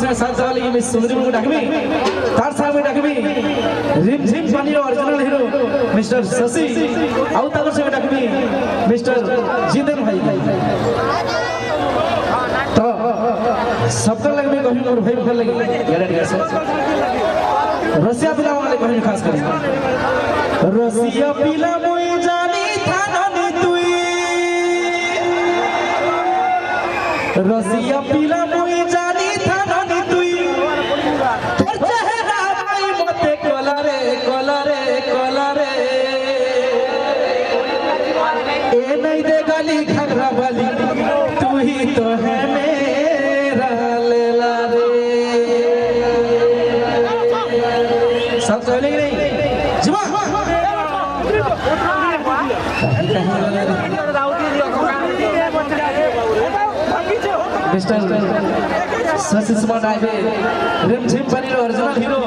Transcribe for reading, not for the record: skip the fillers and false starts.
संगे साथ वाली की मिस सुंदरी को डाकबी तार साथ में डाकबी रिमझिम पानी ओरिजिनल हीरो मिस्टर शशि आउ तार संगे डाकबी मिस्टर जितेन भाई तो सबका लगे में कहीं और भाई भल लगे यार से रसिया पिला वाले कहीं खास कर रसिया पिला मोई जानी थानी तुई रसिया पिला मोई जानी थानी तुई तोर चेहरा भाई मते कलरे कलरे कलरे ए नहीं दे गाली घगरा वाली तू ही तो है मेरा लेला रे सब चले नहीं जीवा मिस्टर शशि स्मार्ट आए रिमझिम पानी ओरिजिनल हीरो